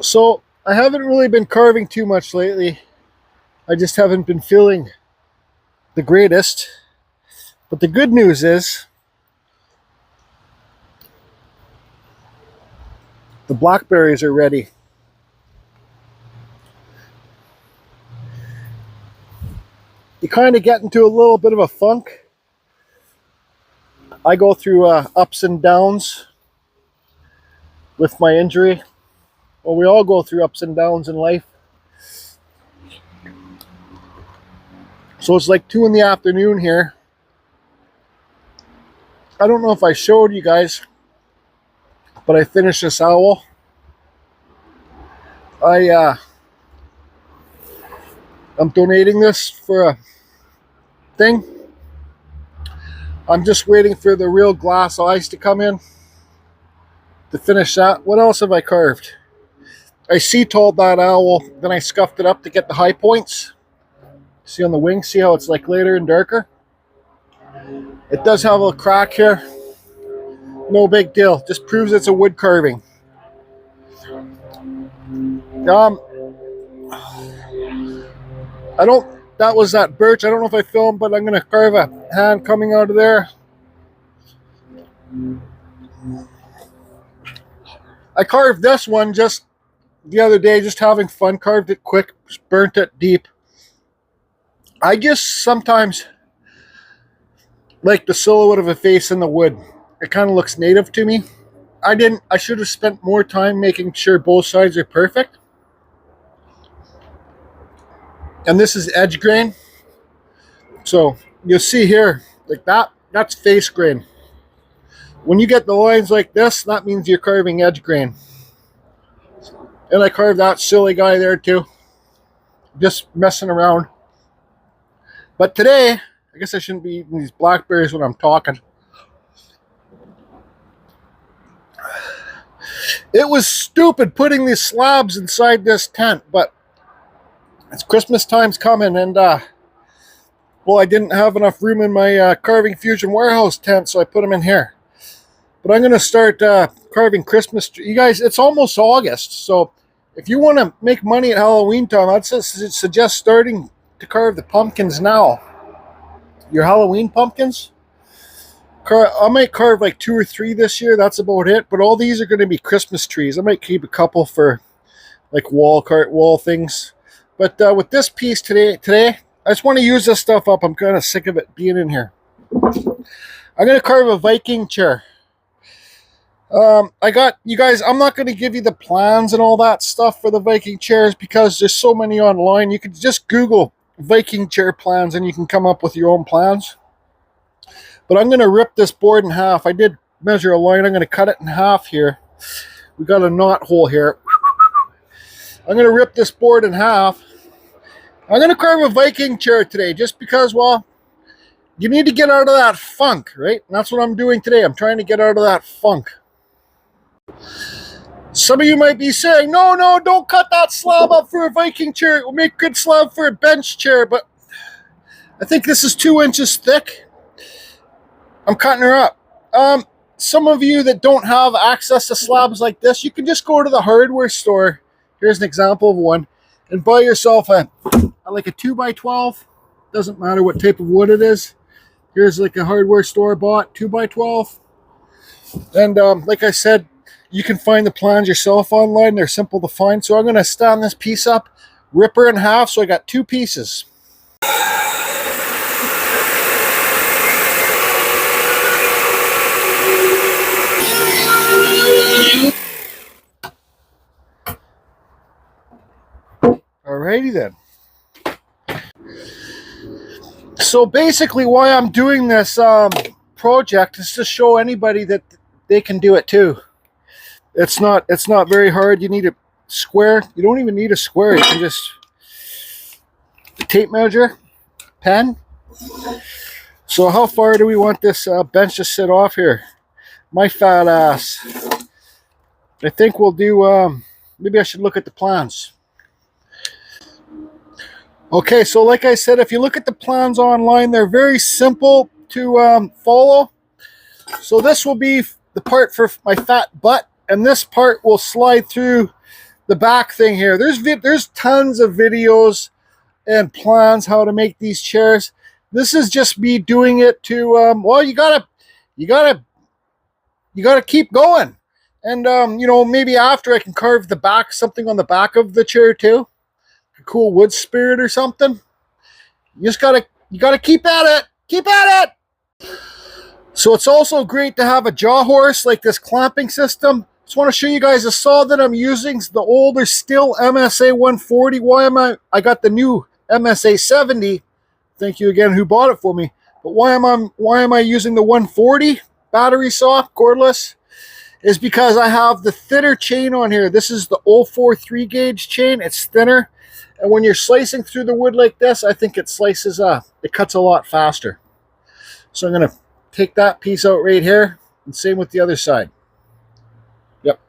So I haven't really been carving too much lately. I just haven't been feeling the greatest. But the good news is the blackberries are ready. You kind of get into a little bit of a funk. I go through ups and downs with my injury. Well, we all go through ups and downs in life. So it's like 2 in the afternoon here. I don't know if I showed you guys, but I finished this owl. I'm donating this for a thing. I'm just waiting for the real glass eyes to come in to finish that. What else have I carved? I sea-told that owl, then I scuffed it up to get the high points. See on the wing, see how it's like later and darker? It does have a crack here. No big deal. Just proves it's a wood carving. That was that birch. I don't know if I filmed, but I'm going to carve a hand coming out of there. I carved this one just the other day, just having fun. Carved it quick, burnt it deep. I just sometimes like the silhouette of a face in the wood. It kind of looks native to me. I should have spent more time making sure both sides are perfect. And this is edge grain. So you'll see here, like that's face grain. When you get the lines like this, that means you're carving edge grain. And I carved that silly guy there too. Just messing around. But today, I guess I shouldn't be eating these blackberries when I'm talking. It was stupid putting these slabs inside this tent, but it's Christmas time's coming, and well, I didn't have enough room in my Carving Fusion warehouse tent, so I put them in here. But I'm going to start carving Christmas trees. You guys, it's almost August, so if you want to make money at Halloween time, I'd suggest starting to carve the pumpkins now. Your Halloween pumpkins. I might carve like 2 or 3 this year. That's about it. But all these are going to be Christmas trees. I might keep a couple for like wall things. But with this piece today, I just want to use this stuff up. I'm kind of sick of it being in here. I'm going to carve a Viking chair. I got you guys. I'm not going to give you the plans and all that stuff for the Viking chairs because there's so many online. You can just Google Viking chair plans and you can come up with your own plans. But I'm going to rip this board in half. I did measure a line. I'm going to cut it in half here. We got a knot hole here. I'm going to rip this board in half. I'm going to carve a Viking chair today just because, well, you need to get out of that funk, right? And that's what I'm doing today. I'm trying to get out of that funk. Some of you might be saying, no, don't cut that slab up for a Viking chair. It will make a good slab for a bench chair. But I think this is 2 inches thick. I'm cutting her up. Some of you that don't have access to slabs like this, you can just go to the hardware store. Here's an example of one. And buy yourself like a 2x12. Doesn't matter what type of wood it is. Here's like a hardware store bought 2x12. And like I said, you can find the plans yourself online. They're simple to find. So I'm going to stand this piece up, rip her in half. So I got 2 pieces. Alrighty then. So basically why I'm doing this project is to show anybody that they can do it too. It's not very hard. You need a square. You don't even need a square. You can just tape measure, pen. So how far do we want this bench to sit off here? My fat ass. I think we'll do, maybe I should look at the plans. Okay, so like I said, if you look at the plans online, they're very simple to follow. So this will be the part for my fat butt, and this part will slide through the back thing here. There's tons of videos and plans how to make these chairs. This is just me doing it to well, you gotta keep going. And you know, maybe after I can carve the back, something on the back of the chair too, a cool wood spirit or something. You gotta keep at it. Keep at it. So it's also great to have a jaw horse like this clamping system. Just want to show you guys a saw that I'm using. It's the older Still MSA 140. I got the new MSA 70. Thank you again who bought it for me. But why am I using the 140 battery saw, cordless? Is because I have the thinner chain on here. This is the 043 gauge chain. It's thinner. And when you're slicing through the wood like this, I think it cuts a lot faster. So I'm going to take that piece out right here, and same with the other side. Yep.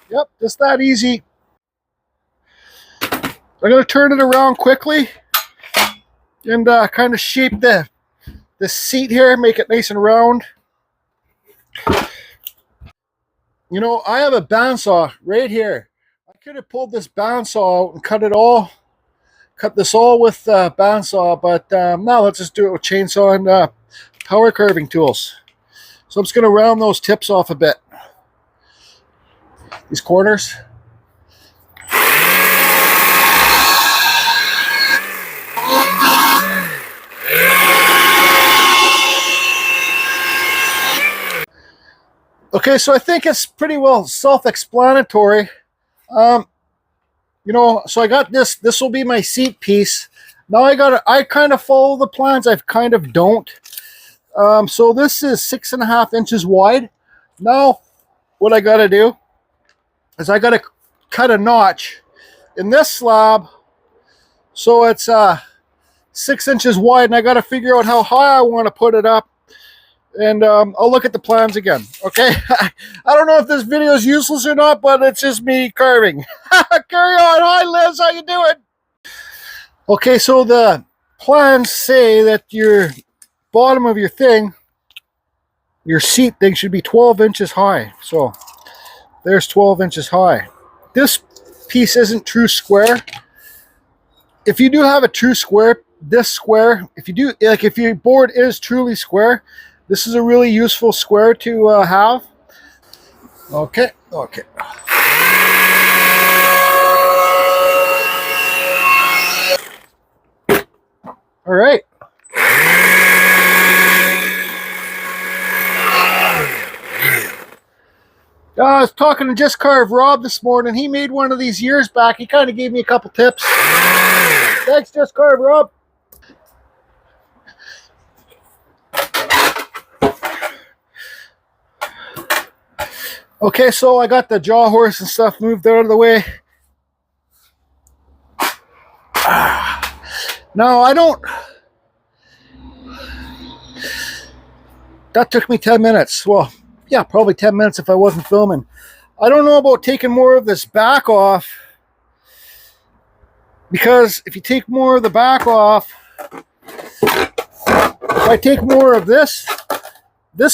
Yep, just that easy. I'm going to turn it around quickly and kind of shape the seat here, make it nice and round. You know, I have a bandsaw right here. I could have pulled this bandsaw out and cut this all with bandsaw, but now let's just do it with chainsaw and power carving tools. So I'm just going to round those tips off a bit. These corners. Okay, so I think it's pretty well self-explanatory. You know, so I got this. This will be my seat piece. Now I kind of follow the plans. I kind of don't. So this is 6.5 inches wide. Now, what I got to do is I got to cut a notch in this slab. So it's 6 inches wide, and I got to figure out how high I want to put it up. And I'll look at the plans again, okay? I don't know if this video is useless or not, but it's just me carving. Carry on. Hi, Liz. How you doing? Okay, so the plans say that your bottom of your thing, your seat thing, should be 12 inches high. So there's 12 inches high. This piece isn't true square. If you do have a true square, this square, if your board is truly square, this is a really useful square to have. Okay. All right. I was talking to Just Carve Rob this morning. He made one of these years back. He kind of gave me a couple tips. Thanks, Just Carve Rob. Okay, so I got the jaw horse and stuff moved out of the way. Now, that took me 10 minutes. Well, yeah, probably 10 minutes if I wasn't filming. I don't know about taking more of this back off, because if you take more of the back off, if I take more of this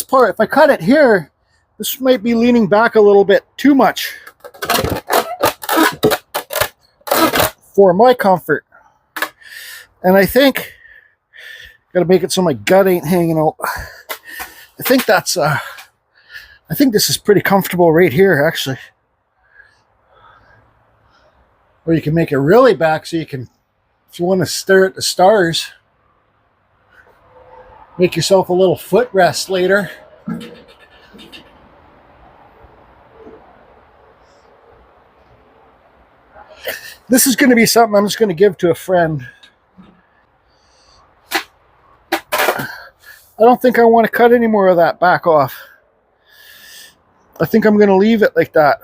part, if I cut it here, this might be leaning back a little bit too much for my comfort. And I think, gotta make it so my gut ain't hanging out. I think this is pretty comfortable right here, actually. Or you can make it really back so you can, if you want to stare at the stars, make yourself a little footrest later. This is going to be something I'm just going to give to a friend. I don't think I want to cut any more of that back off. I think I'm going to leave it like that.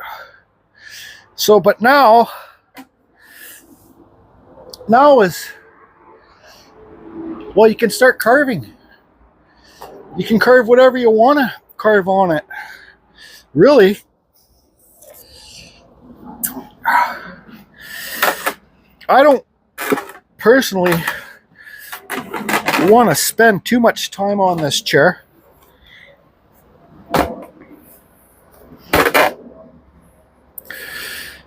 So, but now is, well, you can start carving. You can carve whatever you want to carve on it. Really. I don't personally want to spend too much time on this chair. I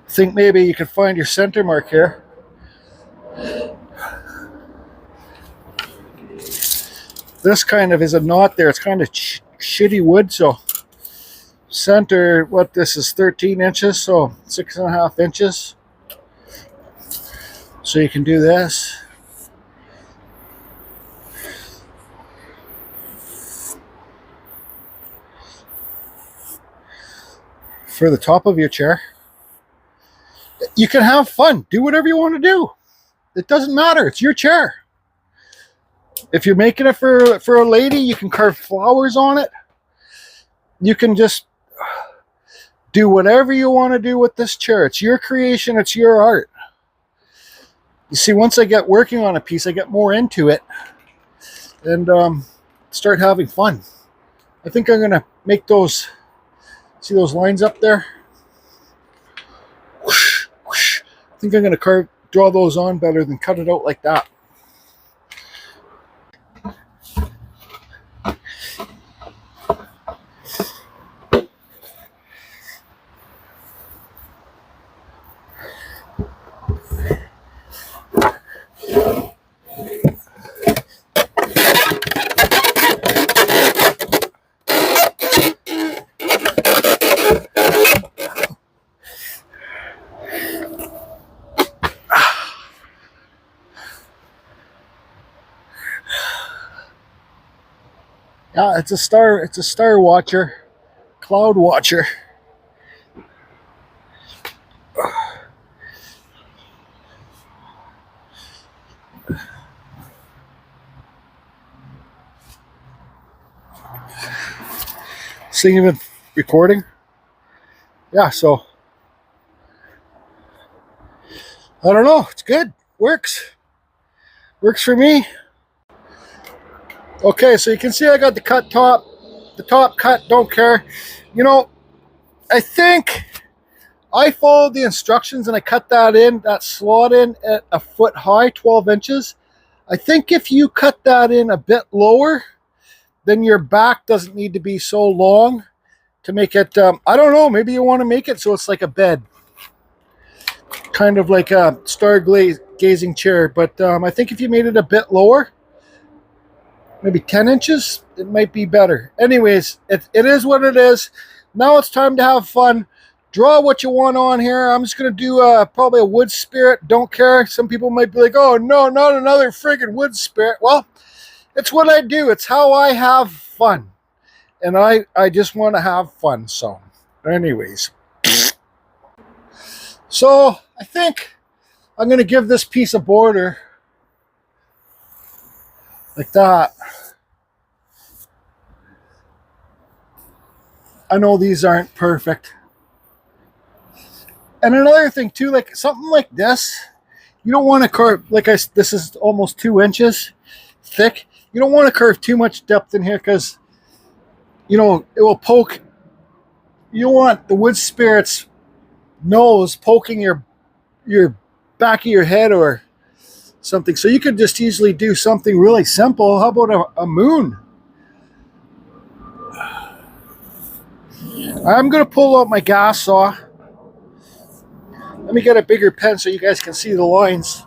think maybe you could find your center mark here. This kind of is a knot there. It's kind of shitty wood, so center, what this is 13 inches, so 6.5 inches. So you can do this. For the top of your chair. You can have fun. Do whatever you want to do. It doesn't matter. It's your chair. If you're making it for a lady, you can carve flowers on it. You can just do whatever you want to do with this chair. It's your creation. It's your art. You see, once I get working on a piece, I get more into it and start having fun. I think I'm going to make those, see those lines up there? Whoosh, whoosh. I think I'm going to draw those on better than cut it out like that. Yeah, it's a star watcher, cloud watcher. This thing even recording? Yeah, so I don't know. It's good. Works for me. Okay, so you can see I got the top cut, don't care. You know, I think I followed the instructions and I cut that slot in at a foot high, 12 inches. I think if you cut that in a bit lower, then your back doesn't need to be so long to make it, I don't know, maybe you want to make it so it's like a bed. Kind of like a gazing chair, but I think if you made it a bit lower, maybe 10 inches, it might be better. Anyways, it is what it is. Now it's time to have fun. Draw what you want on here. I'm just going to do probably a wood spirit. Don't care. Some people might be like, oh, no, not another friggin' wood spirit. Well, it's what I do. It's how I have fun. And I just want to have fun. So, anyways. So, I think I'm going to give this piece a border. Like that. I know these aren't perfect. And another thing too, like something like this, you don't want to carve, this is almost 2 inches thick. You don't want to carve too much depth in here because, you know, it will poke. You don't want the wood spirit's nose poking your back of your head or something. So you could just easily do something really simple. How about a moon? I'm going to pull out my gas saw. Let me get a bigger pen so you guys can see the lines.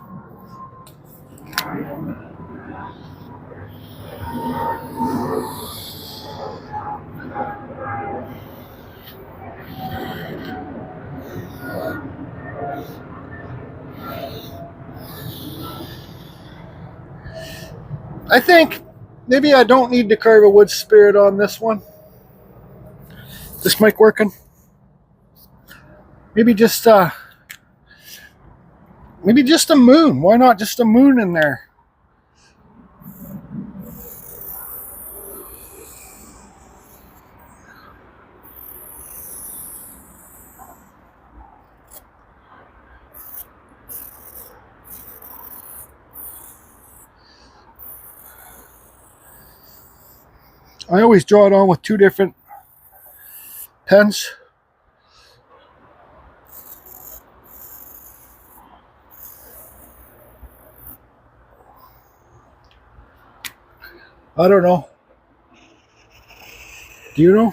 I think maybe I don't need to carve a wood spirit on this one. This mic working? Maybe just a moon. Why not just a moon in there? I always draw it on with 2 different pens. I don't know. Do you know?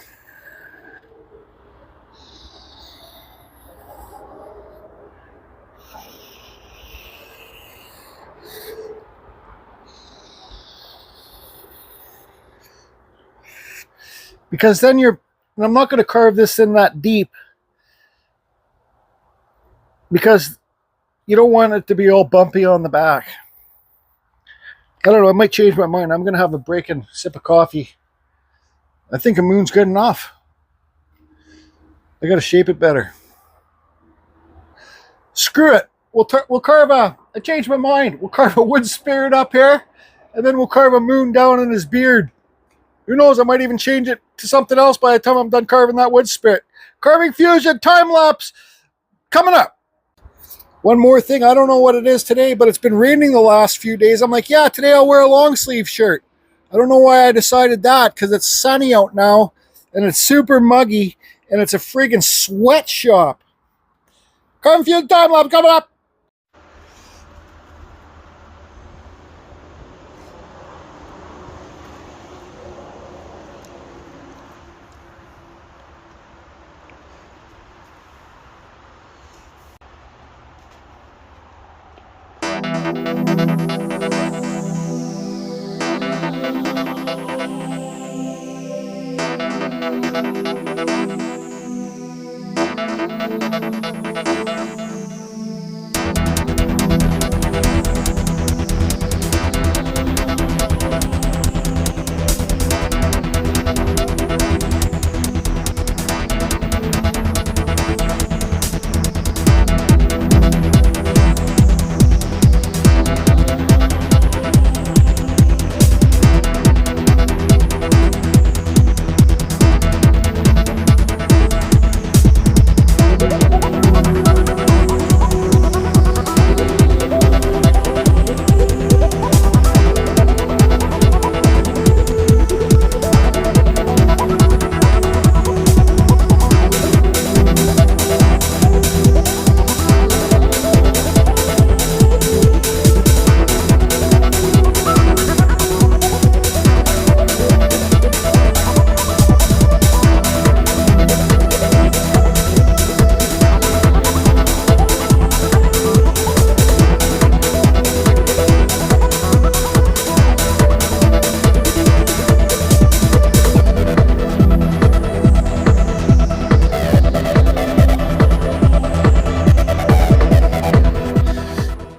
Because then and I'm not going to carve this in that deep because you don't want it to be all bumpy on the back. I don't know, I might change my mind. I'm going to have a break and sip of coffee. I think a moon's good enough. I got to shape it better. Screw it. We'll carve I changed my mind. We'll carve a wood spirit up here, and then we'll carve a moon down in his beard. Who knows, I might even change it to something else by the time I'm done carving that wood spirit. Carving Fusion time lapse coming up. One more thing, I don't know what it is today, but it's been raining the last few days. I'm like, yeah, today I'll wear a long sleeve shirt. I don't know why I decided that, because it's sunny out now, and it's super muggy, and it's a friggin' sweatshop. Carving Fusion time lapse coming up.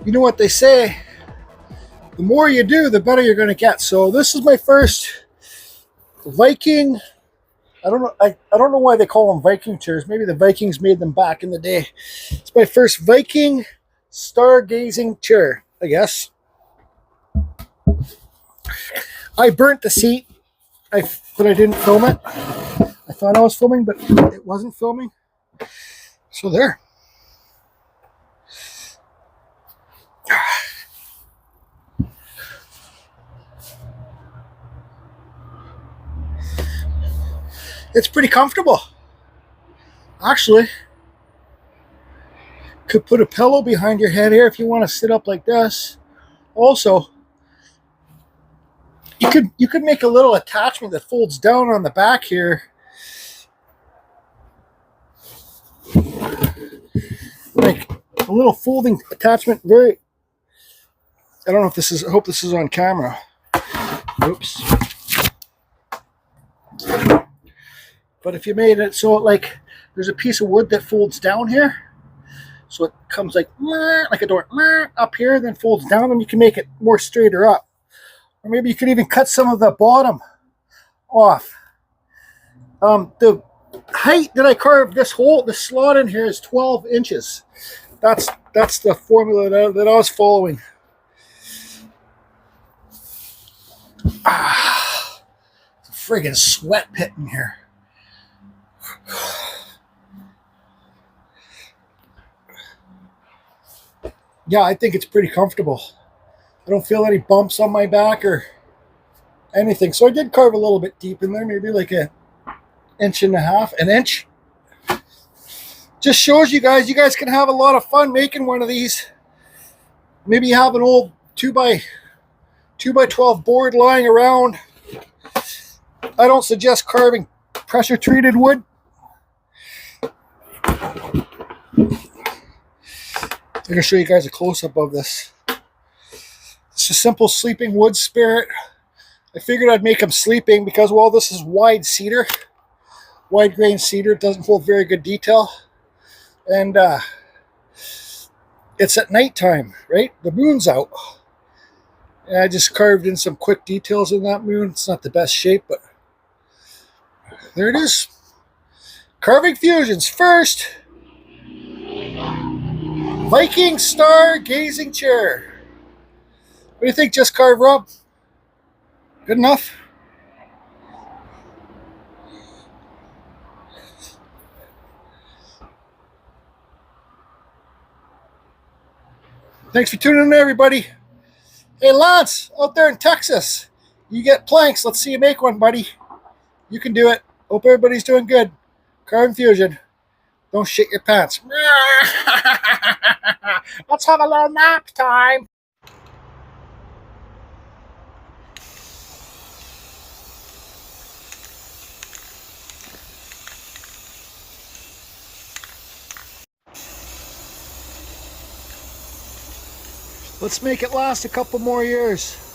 You know what they say, the more you do, the better you're going to get. So this is my first Viking. I don't know why they call them Viking chairs. Maybe the Vikings made them back in the day. It's my first Viking stargazing chair, I guess. I burnt the seat, but I didn't film it. I thought I was filming, but it wasn't filming. So there. It's pretty comfortable. Actually, could put a pillow behind your head here if you want to sit up like this. Also, you could make a little attachment that folds down on the back here. Like a little folding attachment. I don't know if this is, I hope this is on camera. Oops. But if you made it so like there's a piece of wood that folds down here, so it comes like a door up here, then folds down, and you can make it more straighter up. Or maybe you could even cut some of the bottom off. The height that I carved this slot in here is 12 inches. That's the formula that I was following. It's a friggin' sweat pit in here. Yeah, I think it's pretty comfortable. I don't feel any bumps on my back or anything. So I did carve a little bit deep in there, maybe like an inch. Just shows you guys can have a lot of fun making one of these. Maybe you have an old 2x12 board lying around. I don't suggest carving pressure treated wood. I'm going to show you guys a close-up of this. It's a simple sleeping wood spirit. I figured I'd make him sleeping because, well, this is wide cedar. Wide grain cedar. It doesn't hold very good detail. And it's at nighttime, right? The moon's out. And I just carved in some quick details in that moon. It's not the best shape, but there it is. Carving Fusion's first Viking star gazing chair. What do you think, Just Carve Rob? Good enough? Thanks for tuning in, everybody. Hey, Lance, out there in Texas, you get planks. Let's see you make one, buddy. You can do it. Hope everybody's doing good. Carving Fusion. Don't shit your pants. Let's have a little nap time. Let's make it last a couple more years.